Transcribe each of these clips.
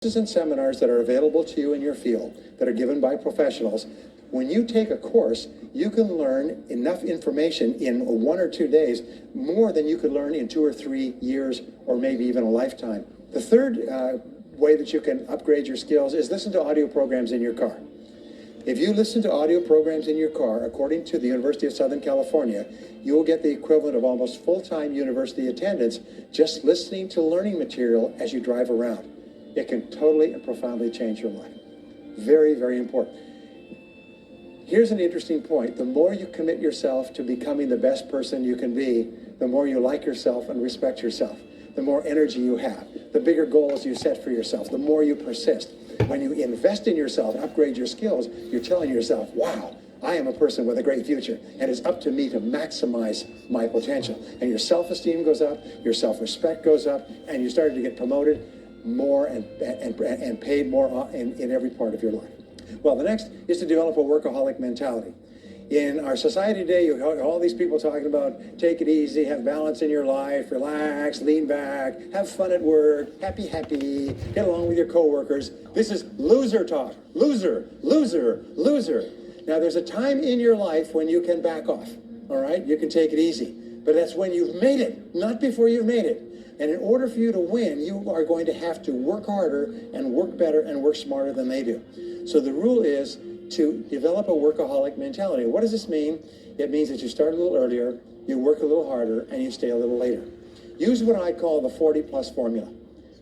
Courses and seminars that are available to you in your field that are given by professionals. When you take a course, you can learn enough information in 1 or 2 days, more than you could learn in 2 or 3 years, or maybe even a lifetime. The third way that you can upgrade your skills is listen to audio programs in your car. If you listen to audio programs in your car, according to the University of Southern California, you will get the equivalent of almost full-time university attendance just listening to learning material as you drive around. It can totally and profoundly change your life. Very, very important. Here's an interesting point. The more you commit yourself to becoming the best person you can be, the more you like yourself and respect yourself, the more energy you have, the bigger goals you set for yourself, the more you persist. When you invest in yourself, upgrade your skills, you're telling yourself, wow, I am a person with a great future, and it's up to me to maximize my potential. And your self-esteem goes up, your self-respect goes up, and you started to get promoted more and paid more in every part of your life. Well, the next is to develop a workaholic mentality. In our society today, you have all these people talking about take it easy, have balance in your life, relax, lean back, have fun at work, happy, get along with your coworkers. This is loser talk. Loser, loser, loser. Now, there's a time in your life when you can back off, all right? You can take it easy. But that's when you've made it, not before you've made it. And in order for you to win, you are going to have to work harder and work better and work smarter than they do. So the rule is to develop a workaholic mentality. What does this mean? It means that you start a little earlier, you work a little harder, and you stay a little later. Use what I call the 40-plus formula.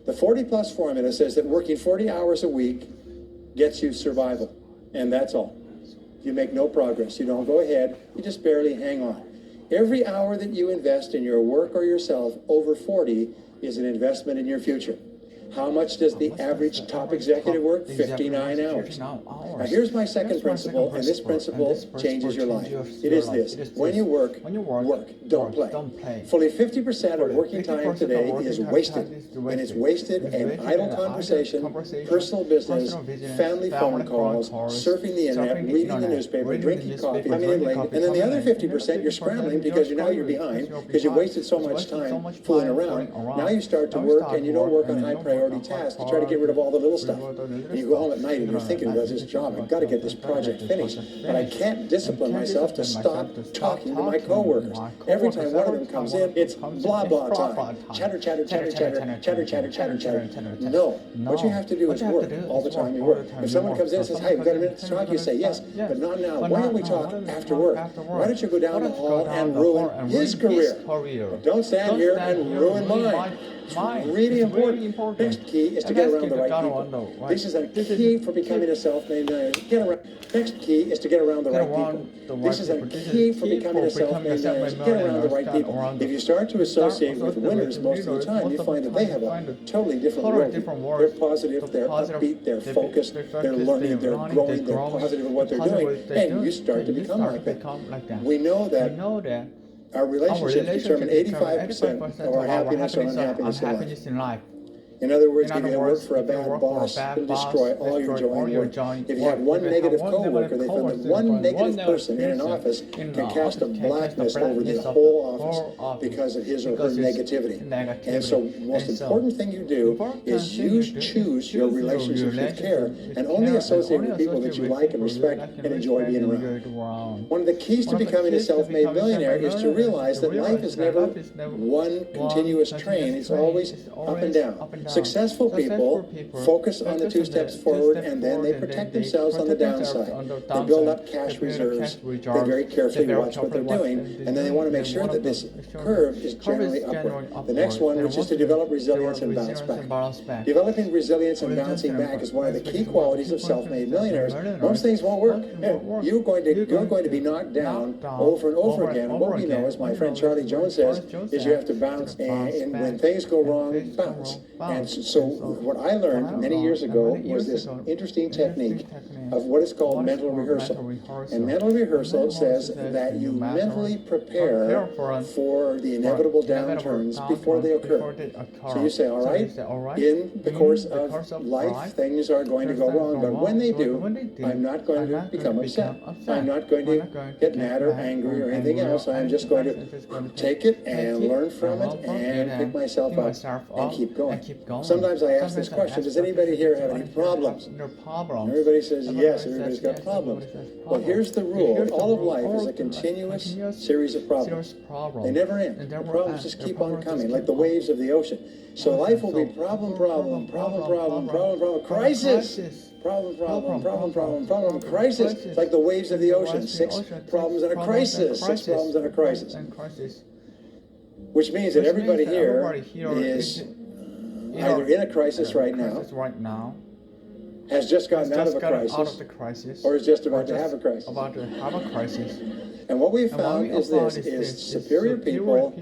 The 40-plus formula says that working 40 hours a week gets you survival, and that's all. You make no progress. You don't go ahead. You just barely hang on. Every hour that you invest in your work or yourself over 40 is an investment in your future. How much does the average top executive work? 59 hours. Now here's my second principle, and this principle changes your life. It is this: when you work, don't play. Fully 50% of working time today is wasted, and it's wasted in idle conversation, personal business, family phone calls, surfing the internet, reading the newspaper, drinking coffee, coming in late, and then the other 50% you're scrambling because now you're behind because you wasted so much time fooling around. Now you start to work, and you don't work on high priority tasks. You try to get rid of all the little stuff. And you go home at night and you're thinking about this job. I've got to get this project finished. But I can't discipline myself to stop talking to my coworkers. Every time one of them comes in, it's blah, blah time. Chatter, chatter, chatter, chatter, chatter, chatter, chatter, chatter. No. What you have to do is work all the time you work. If someone comes in and says, hey, we've got a minute to talk, you say, yes, but not now. Why don't we talk after work? Why don't you go down the hall and ruin his career? But don't stand here and ruin mine. It's really important. Next key is to get around the right people. This is a key for becoming a self-made millionaire. Next key is to get around the right people. This is a key for becoming a self-made millionaire. Get around the right people. If you start to associate with winners most of the time, you find that they have a totally different world. They're positive, they're upbeat, they're focused, they're learning, they're growing, they're positive in what they're doing, and you start to become like that. We know that our relationships determine 85% of our happiness or unhappiness in life. In other words, if you work for a bad boss, it'll destroy all your joy in work. If you have one negative coworker, they found that one negative person in an office can cast a blackness over the whole office because of his or her negativity. And so the most important thing you do is you choose your relationships with care and only associate with people that you like and respect and enjoy being around. One of the keys to becoming a self-made millionaire is to realize that life is never one continuous train. It's always up and down. Successful people focus on the 2 steps forward, and then they protect themselves on the downside. They build up cash reserves. They very carefully watch what they're doing, and then they want to make sure that this curve is generally upward. The next one, which is to develop resilience and bounce back. Developing resilience and bouncing back is one of the key qualities of self-made millionaires. Most things won't work. You're going to be knocked down over and over again. What we know, as my friend Charlie Jones says, is you have to bounce, and when things go wrong, bounce. And so what I learned many years ago was this interesting technique of what is called mental rehearsal. And mental rehearsrsal says that you mentally prepare for the inevitable downturns before they occur. So you say, all right, in the course of life, things are going to go wrong, but when they do, I'm not going to become upset. I'm not going to get mad or angry or anything else. I'm just going to take it and learn from it and pick myself up and keep going. going. Sometimes I ask this question, does anybody here have any problems? Everybody says yes, everybody's got problems. Well, here's the rule. All of life is a continuous series of problems. They never end. The problems just keep on coming, like the waves of the ocean. So life will be problem, crisis. Problem, crisis. It's like the waves of the ocean. 6 problems and a crisis. 6 problems and a crisis. Which means that everybody here is either in a crisis right now, has just gotten out of a crisis, or is just about to have a crisis. And what we've found is this, is superior people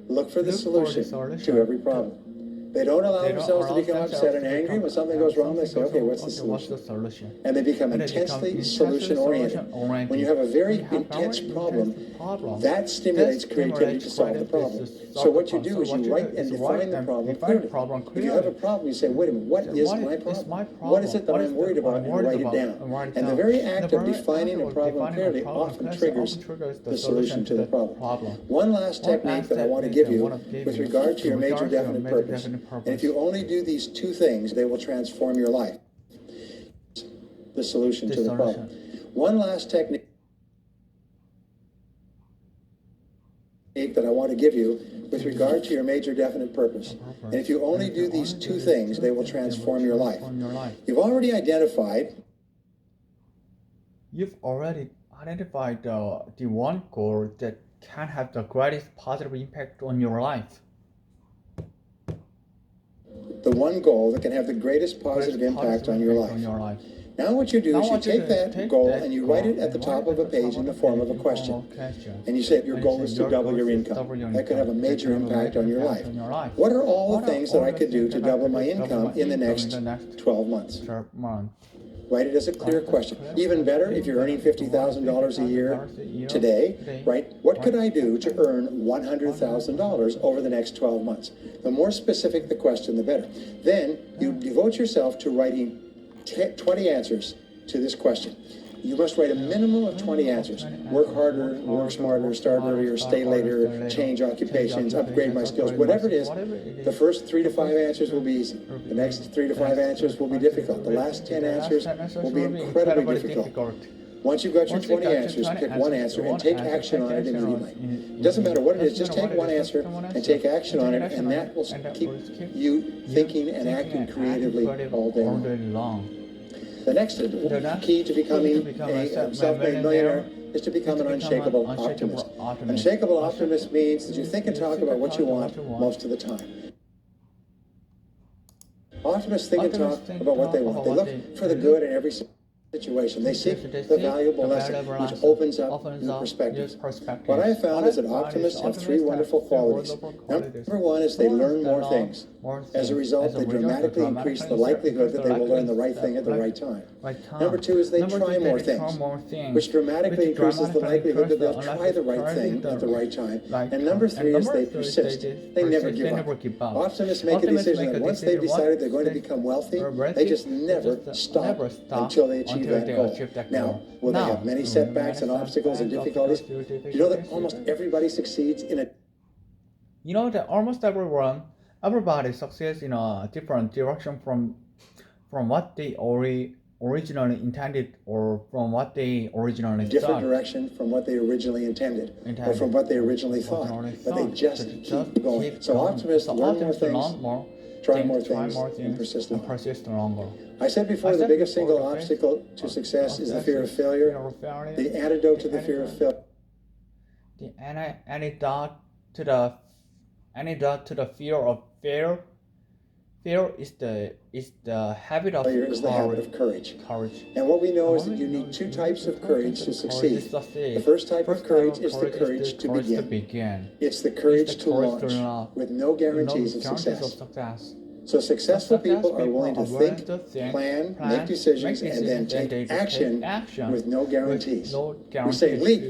look for the solution to every problem. They don't allow themselves to become upset and angry. When something goes wrong, they say, okay, what's the solution? And they become intensely solution-oriented. When you have a very intense problem, that stimulates creativity to solve the problem. So what you do is you write and define the problem clearly. If you have a problem, you say, wait a minute, what is my problem? What is it that I'm worried about? And write it down. And the very act of defining a problem clearly often triggers the solution to the problem. One last technique that I want to give you with regard to your major definite purpose. And if you only do these 2 things, they will transform your life. The solution to the problem. One last technique that I want to give you with regard to your major definite purpose. And if you only do these 2 things, they will transform your life. You've already identified the one goal that can have the greatest positive impact on your life. The one goal that can have the greatest positive impact on your life. Now what you do is you take that goal and you write it at the top of a page in the form of a question. And you say your goal is to double your income. That could have a major impact on your life. What are all the things that I could do to double my income in the next 12 months? Write it as a clear question. Even better, if you're earning $50,000 a year today, right? What could I do to earn $100,000 over the next 12 months? The more specific the question, the better. Then you devote yourself to writing 20 answers to this question. You must write a minimum of 20 answers. Work harder, work smarter, start earlier, stay later, change occupations, upgrade my skills, whatever it is. The first 3 to 5 answers will be easy. The next 3 to 5 answers will be difficult. The last 10 answers will be incredibly difficult. Once you've got your 20 answers, pick one answer and take action on it immediately. It doesn't matter what it is, just take one answer and take action on it, and that will keep you thinking and acting creatively all day long. The next key to becoming a self-made millionaire is to become an unshakable optimist. Unshakable optimist means that you think and talk about what you want most of the time. Optimists think and talk about what they want. They look for the good in every situation. They seek the valuable lesson, which opens up new perspectives. What I have found is that optimists have 3 wonderful qualities. Number 1 is they learn more things. As a result, they dramatically increase the likelihood that they will learn the right thing at the right time. Number 2 is they try more things, which dramatically increases the likelihood that they'll try the right thing at the right time. And number 3 is they persist. They never give up. Optimists make a decision that once they've decided they're going to become wealthy, they just never stop until they achieve that goal. Now, will they have many setbacks and obstacles and difficulties? You know that almost everybody succeeds in a... You know that almost everybody succeeds in a different direction from what they originally intended, or from what they originally different direction from what they originally intended, or from what they originally thought, but they just keep going. So optimists learn more things, try more things, and persist longer. I said before, the biggest single obstacle to success is the fear of failure. The antidote to the fear of failure. The antidote to the fear of failure. Fear is the habit of failure is the habit of courage. And what we know is that you need 2 types of courage to succeed. The first type of courage is the courage to begin. It's the courage to launch with no guarantees of success. So successful people are willing to think, plan, make decisions, and then take action with no guarantees. We say leap,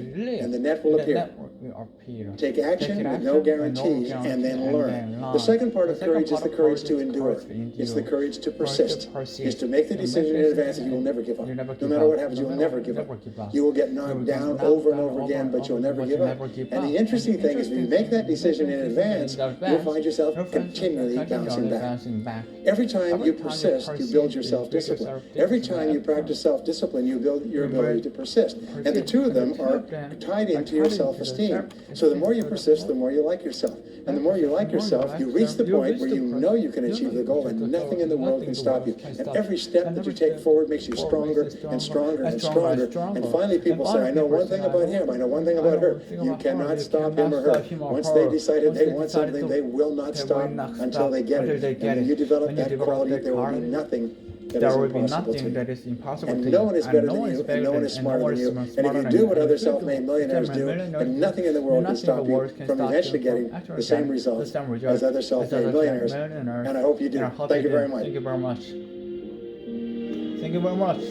and the net will appear. will appear. Take action with no guarantees and then learn. The second part of courage is the courage to endure. It's the courage to persist. It's to make the decision in advance that you will never give up. No matter what happens, you will never give up. You will get knocked down over and over again, but you'll never give up. And the interesting thing is when you make that decision in advance, you'll find yourself continually bouncing back. Every time you persist, you build your self-discipline. Every time you practice self-discipline, you build your ability to persist. And the two of them are tied into your self-esteem. So the more you persist, the more you like yourself. And the more you like yourself, you reach the point where you know you can achieve the goal and nothing in the world can stop you. And every step that you take forward makes you stronger and stronger and stronger. And finally people say, I know one thing about him, I know one thing about her. You cannot stop him or her. Once they decided they want something, they will not stop until they get it. And when you develop that quality, there will be nothing there will be nothing that is impossible and to no you. one is better than you, and no one is smarter than you. And if you do what other self-made millionaires do, then nothing in the world can stop you from eventually getting the same results as other self-made millionaires. And I hope you do. Thank you very much. Thank you very much. Thank you very much.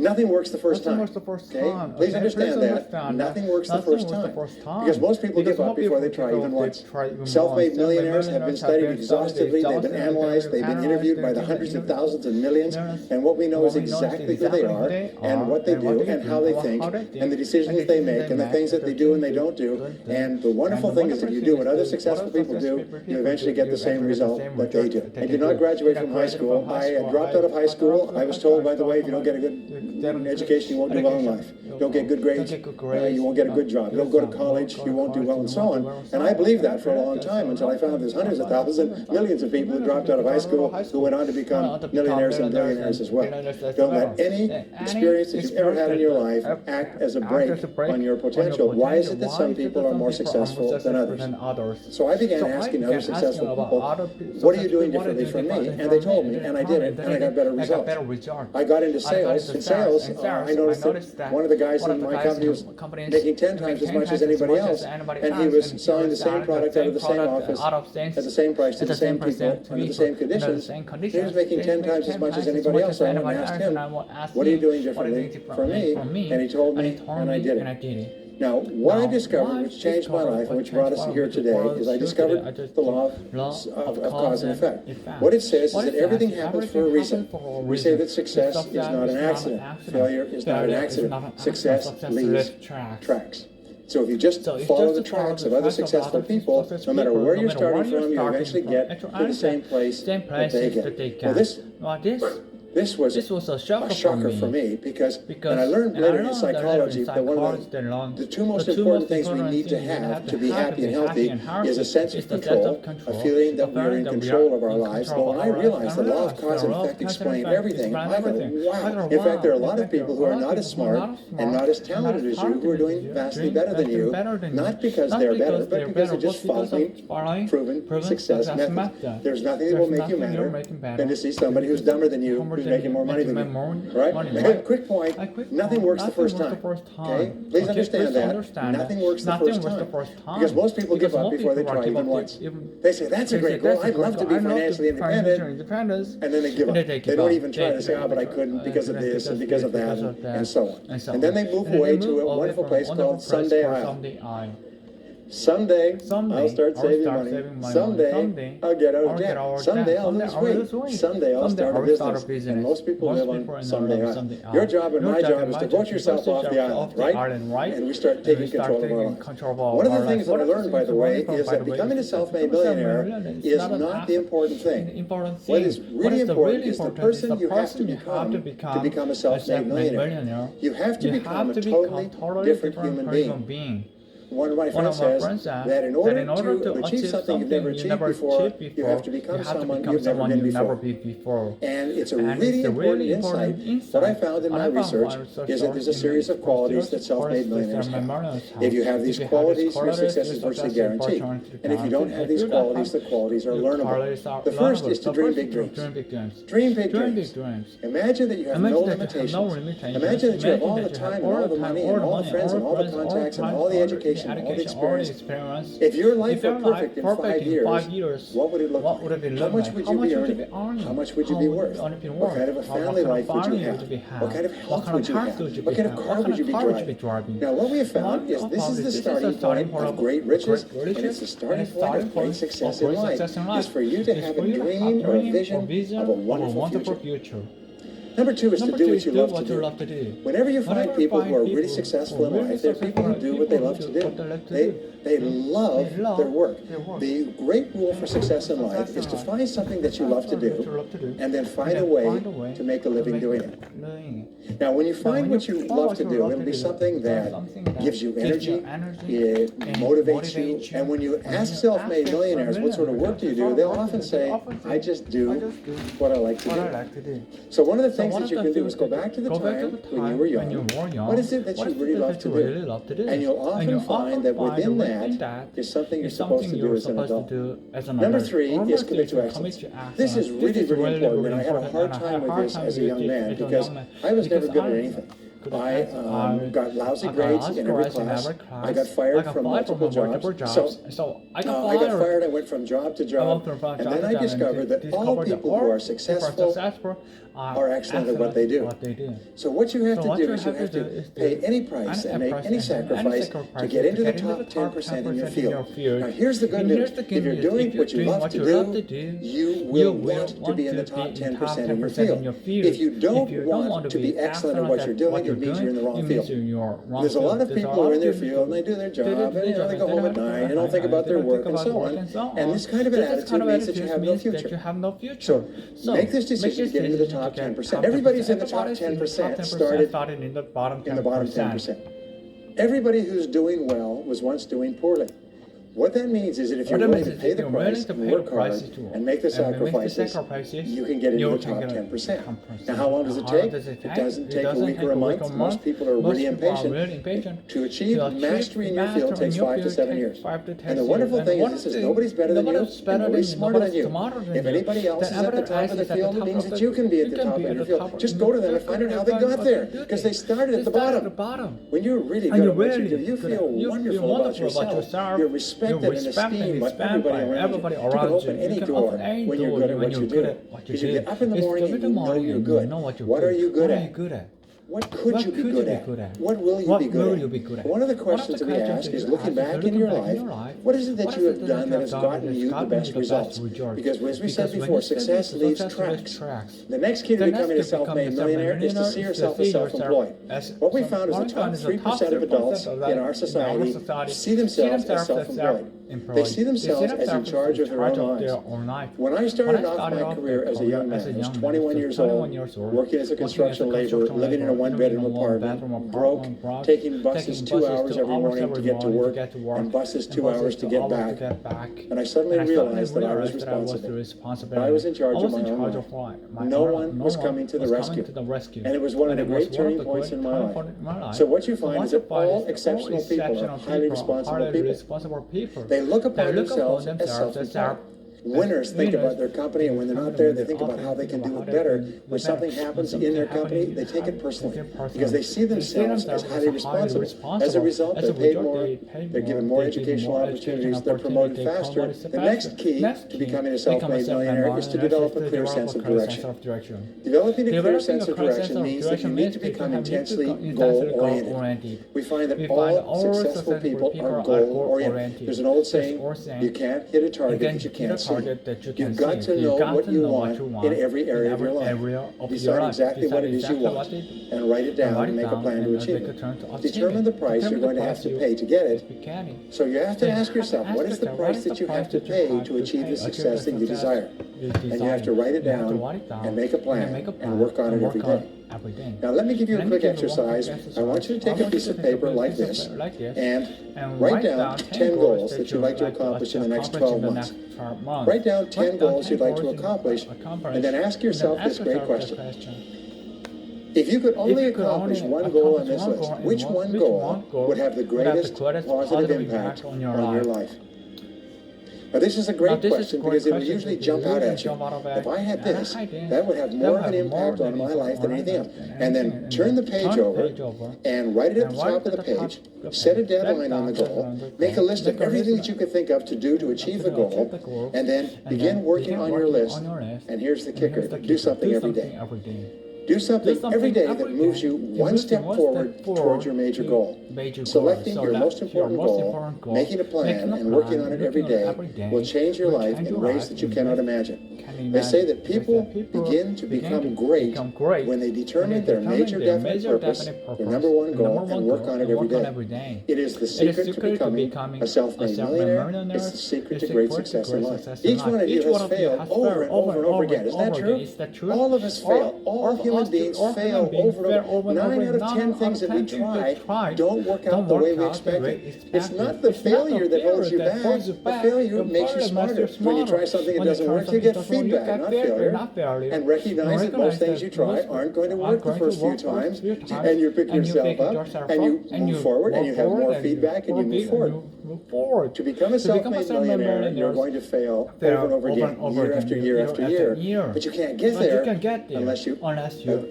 Nothing works the first time. Okay? Please understand that. Nothing works the first time. Because most people give up before they try even once. Self-made millionaires have been studied exhaustively. They've been analyzed. They've been interviewed by the hundreds of thousands and millions. And what we know is exactly who they are and what they do and how they think and the decisions they make and the things that they do and they don't do. And the wonderful thing is if you do what other successful people do, you eventually get the same result that they do. I did not graduate from high school. I dropped out of high school. I was told, by the way, if you don't get a good education, you won't do well in life. You don't get good grades, you won't get a good job. You don't go to college, you won't do well, and so on. And I believed that for a long time until I found there's hundreds of thousands, millions of people who dropped out of high school who went on to become millionaires and billionaires as well. Don't let any experience that you've ever had in your life act as a brake on your potential. Why is it that some people are more successful than others? So I began asking other successful people, what are you doing differently from me? And they told me, and I did it, and I got better results. I got into sales. In sales, I noticed that one of the guys in my company was making 10 times as much as anybody else, and he was selling the same product out of the same office at the same price to the same people under the same conditions. He was making 10 times as much as anybody else. So I went and asked him, what are you doing differently for me? And he told me, and I did it. Now, what I discovered, which changed my life and which brought us here today, is I discovered the law of cause and effect. What it says is that everything happens for a reason. We say that success is not an accident. Failure is not an accident. Success leaves tracks. So if you just follow the tracks of other successful people, no matter where you're starting from, you eventually get to the same place that they get. Well, this was a shocker for me because and I learned later in psychology that one of the two most important things we need to have to be happy and healthy is a sense of control, a feeling that we're in control of our lives. But when I realized the law of cause and effect explained everything, I thought, wow. In fact, there are a lot of people who are not as smart and not as talented as you who are doing vastly better than you, not because they're better, but because they're just following proven success methods. There's nothing that will make you madder than to see somebody who's dumber than you, who's making more money than you. Right? Quick point, nothing works the first time. Okay? Please understand that. Nothing works the first time. Because most people give up before they try even once. They say, that's a great goal, I'd love to be financially independent. And then they give up. They don't even try to say, oh, but I couldn't because of this and because of that and so on. And then they move away to a wonderful place called Someday Isle. Someday I'll start saving money. Someday I'll get out of debt. Someday I'll lose weight. Someday I'll start a business. And most people live on Someday Isle. Your job and my job is to vote yourself off the island, right? And we start taking control of our lives. One of the things that I learned, by the way, is that becoming a self-made millionaire is not the important thing. What is really important is the person you have to become a self-made millionaire. You have to become a totally different human being. One of my friends says that in order to achieve something you've never achieved before, you have to become someone you've never been before. And it's a really important insight. What I found in my research is that there's a series of qualities that self-made millionaires have. If you have these qualities, your success is virtually guaranteed. And if you don't have these qualities, the qualities are learnable. The first is to dream big dreams. Dream big dreams. Imagine that you have no limitations. Imagine that you have all the time and all the money and all the friends and all the contacts and all the education education, all the experience. If If your life your were life perfect in 5 years, what would it look what would like? it be How look much like? would How you much be would you earning? be earning? How much would you How be would worth? you earn be What worth? kind of a What family kind of life would you family have? would you have? What kind of What health kind would of you health have? would you What kind of have? car What would you be kind of car would you be driving? driving? Now, what we have found Now, is what this found is is the this is starting the starting point point of of great riches, great and it's riches, the and starting it's point starting of great point success of in great life. success in life. Is for you to Is have for a you to have dream or a dream vision of a of a wonderful wonderful future. future. Number two is to Number do two what is you do love to what you do. love to do. Whenever you find Whenever people who are find really people successful in who are really life, they're people who successful, do what they love people to who do do. what they love to They, do. they love They love their work. their work. The great rule for success in life is to find something that you love to do and then find a way to make a living doing it. Now, when you find what you love to do, it'll be something that gives you energy, it motivates you, and when you ask self-made millionaires what sort of work do you do, they'll often say, I just do what I like to do. So one of the things that you can do is go back to the time when you were young. What is it that you really love to do? And you'll often find that within that is something you're supposed to do as an adult. Number three is commit to excellence. This is really, really important, and I had a hard time with this as a young man because I was never good at anything. I got lousy grades in every class. I got fired from multiple jobs. So I got fired. I went from job to job, and then I discovered that all people who are successful are excellent at what they do. So what you have to do is you have to pay any price and make any sacrifice to get into the top 10% in your field. Now here's the good news. If you're doing what you love to do, you will want to be in the top 10% in your field. If you don't want to be excellent at what you're doing, it means you're in the wrong field. There's a lot of people who are in their field and they do their job and they go home at night and don't think about their work and so on. And this kind of an attitude means that you have no future. So make this decision to get into the top 10%. Everybody's in the top 10% started in the bottom 10%. Everybody who's doing well was once doing poorly. What that means is that if you're willing to pay the price and work hard and make the sacrifices, you can get into the top 10%. Now, how long does it take? It doesn't take a week or a month. Most people are really impatient. To achieve mastery in your field takes 5 to 7 years. And the wonderful thing is nobody's better than you, and nobody's smarter than you. If anybody else is at the top of the field, it means that you can be at the top of your field. Just go to them and find out how they got there, because they started at the bottom. When you're really good at what you do, you feel wonderful about yourself. You're respected and esteemed by everybody around you. You can open any door when you're good at what you do. Because you get up in the morning and you know you're good. What are you good at? What could you be good at? What will you be good at? One of the questions that we ask is, looking back in your life, what is it that you have done that has gotten you the best results? Because as we said before, success leaves tracks. The next key to becoming a self-made millionaire is to see yourself as self-employed. What we found is the top 3% of adults in our society see themselves as self-employed. They see themselves as in charge of their own lives. When I started off my career as a young man, I was 21 years old, working as a construction laborer, living in a one-bedroom apartment, broke, taking buses 2 hours every morning to get to work, and buses 2 hours to get back. And I suddenly realized that I was responsible. I was in charge of my own life. No one was coming to the rescue. And it was one of the great turning points in my life. So what you find is that all exceptional people are highly responsible people. They look upon themselves as self-employed. Winners think about their company, and when they're not there, they think about how they can do it better. When something happens in their company, they take it personally because they see themselves as highly responsible. As a result, they're paid more, they're given more educational opportunities, they're promoted faster. The next key to becoming a self-made millionaire is to develop a clear sense of direction. Developing a clear sense of direction means that you need to become intensely goal-oriented. We find that all successful people are goal-oriented. There's an old saying, you can't hit a target that you can't see. You've got to know what you want in every area of your life. Decide exactly what it is you want and write it down and make a plan to achieve it. Determine the price you're going to have to pay to get it. So you have to ask yourself, what is the price that you have to pay to achieve the success that you desire? And you have to write it down and make a plan and work on it every day. Now let me give you a quick exercise. I want you to take a piece of paper like this and write down 10 goals that you'd like to accomplish in the next 12 months. Write down 10 goals you'd like to accomplish, and then ask yourself this great question. If you could only accomplish one goal on this list, which one goal would have the greatest positive impact on your life? Now, this is a Now, great this is question a great because it will question usually because jump it out usually at you. jump out of If I had and this, I did, that would have that more would of an have more impact than on my impact life than on anything my else. life than And anything, then and turn the then page turn the over page over and write it at and the write top of at the the top page, of the set a page, set deadline on the down goal, deadline on the make a goal, list of make a everything list that you could think of to do to achieve the goal, achieve the goal, and then and begin then working begin on your working list. on your list. And here's the And kicker, here's the do kicker. something Do every something day. every day. Do something every day that every moves day you to one move step you one forward step towards your major to goal. major Selecting goal. your So most that your important most goal, important goal, making a plan, making a and working plan, on it every working on it day every day will change your will life change in your ways life that you in cannot ways imagine. can They say imagine. that people begin to become great when they determine their major definite purpose, their number one goal, and work on it every day. It is the secret to becoming a self-made millionaire. It's the secret to great success in life. Each one of you has failed over and over and over again. Isn't that true? All of us fail. All human beings fail over and over. 9 out of 10 things that we try don't work out the way we expected. It's not the failure that holds you back. The failure makes you smarter. When you try something that doesn't work, you get feedback, not failure. And recognize that most things you try aren't going to work the first few times. And you pick yourself up and you move forward and you have more feedback and you move forward. To become a self-made millionaire, you're going to fail over and over again, year after year after year. But you can't get there unless you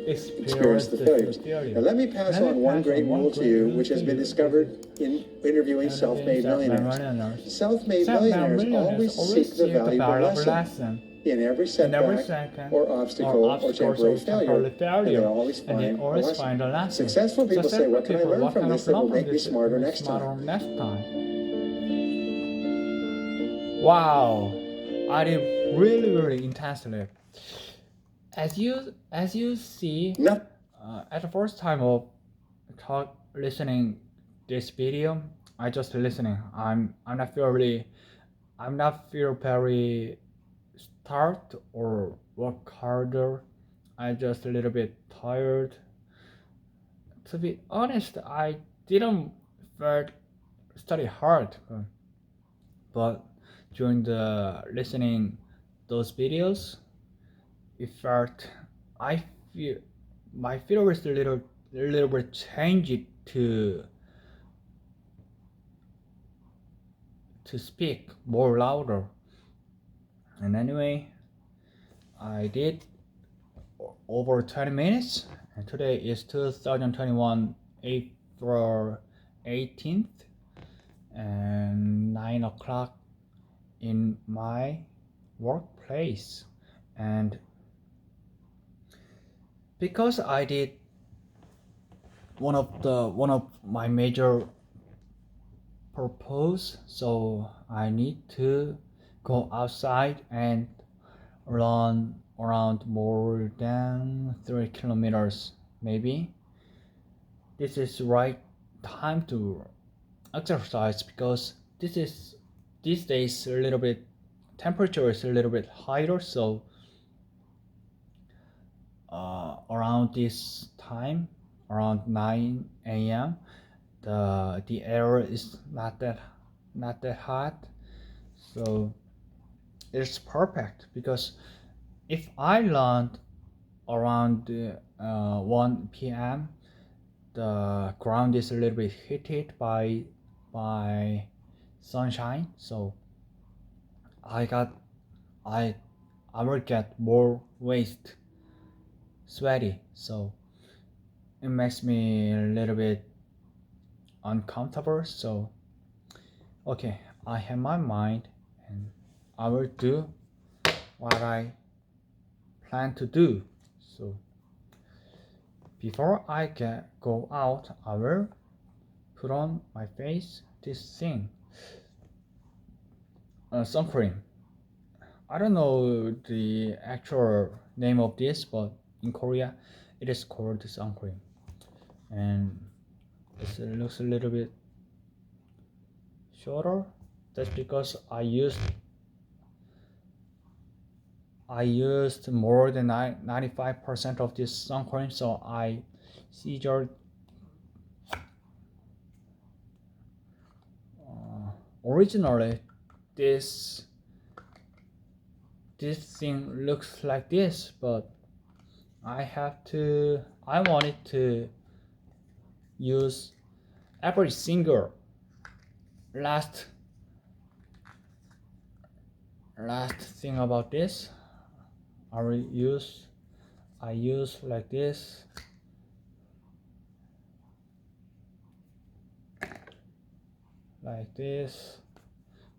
experience the failures. Now let me pass on one great rule to you, which has been discovered in interviewing self-made millionaires. Self-made millionaires always seek the valuable lesson in every setback or obstacle or temporary failure, and they always find a lesson. Successful people say, what can I learn from this that will make me smarter next time? Wow, I did really intensely. As you see, at the first time of listening this video, I just listening. I'm not feel very start or work harder. I just a little bit tired. To be honest, I didn't felt study hard, but during the listening those videos, it felt I feel my feel is a little bit changed to speak more louder. And anyway, I did over 20 minutes, and today is 2021 April 18th and 9 o'clock in my workplace. And because I did one of my major purpose, so I need to go outside and run around more than 3 kilometers maybe. This is right time to exercise because these days a little bit temperature is a little bit higher, so around this time, around 9 a.m. the air is not that hot, so it's perfect. Because if I land around 1 p.m., the ground is a little bit heated by sunshine, so I will get more waste sweaty, so it makes me a little bit uncomfortable. So okay, I have my mind and I will do what I plan to do. So before I go out, I will put on my face this thing, sun cream. I don't know the actual name of this, but in Korea it is called sun cream, and it looks a little bit shorter. That's because I used more than 95% of this sun cream, so I see your originally this thing looks like this, but I wanted to use every single last last thing about this, I use like this. Like this,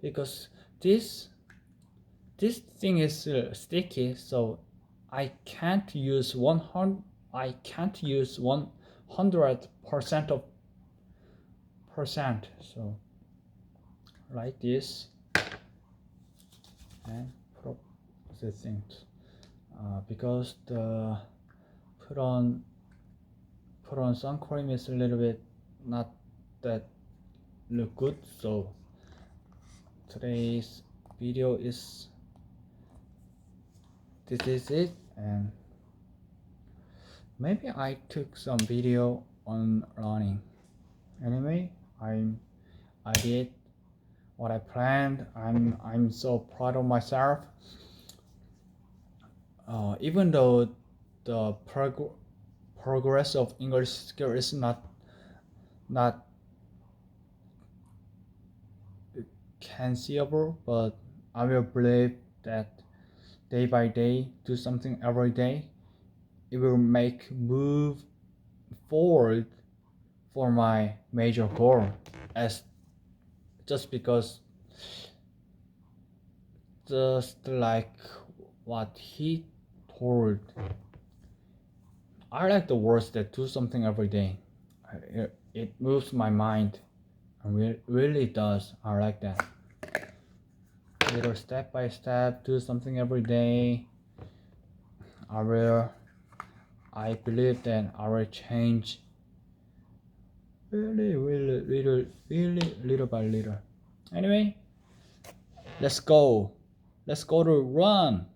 because this thing is sticky, so I can't use 100% of percent. So like this, and put up the things, because the put on sun cream is a little bit not that look good. So today's video is this is it, and maybe I took some video on running. Anyway, I did what I planned. I'm so proud of myself. Even though the progress of English skill is not canceable, but I will believe that day by day, do something every day, it will make move forward for my major goal. As just because, just like what he told, I like the words that do something every day. It moves my mind, and really does. I like that. Little step by step, do something every day. I believe that I will change really little by little. Anyway, let's go to run.